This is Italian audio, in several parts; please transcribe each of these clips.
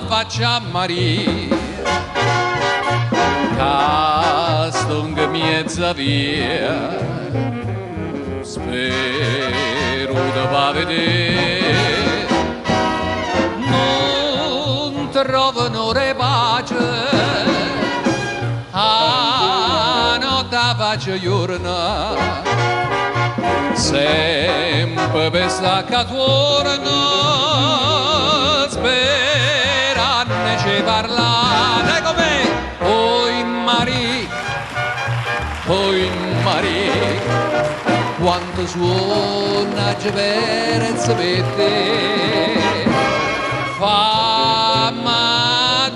faccia Maria, castonga mezza via, spero di va vedere, non trovano pace, a notte faccia giorno, sempre per sta che torna, speranne ci parlate come oi Maria, quanto suona Geverezza per te, fammi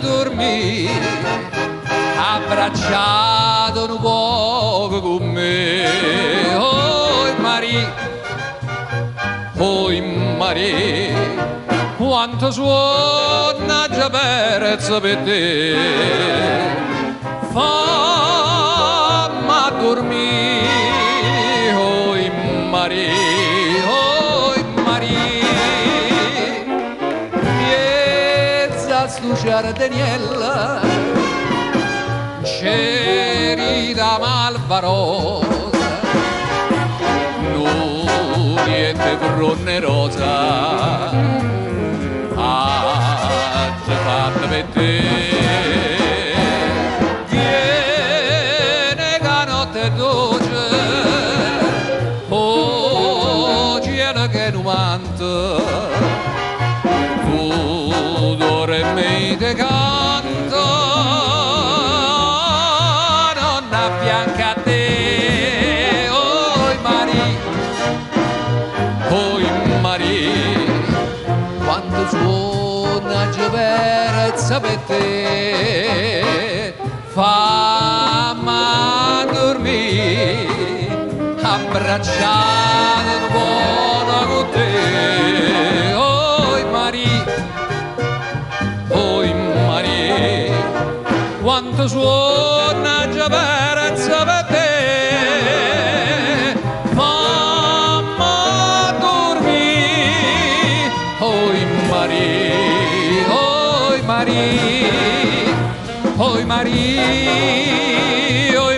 dormire, abbracciato un poco con me, oi Maria, quanto suona Geverezza per te, fammi dormire, oi Maria, miezza stu giardiniella, c'eri da malvarosa, niente brunne rosa, ha già fatto per te. Viene che notte dolce, oh cielo che non manta, tu dormi te canta, nonna bianca a te, oi Maria, quanto suona Geverezza per te, fammi dormire, abbracciato buona con te, oi Maria, quanto suona Geverezza per te, fammi dormire, oi Maria, oi Maria, oi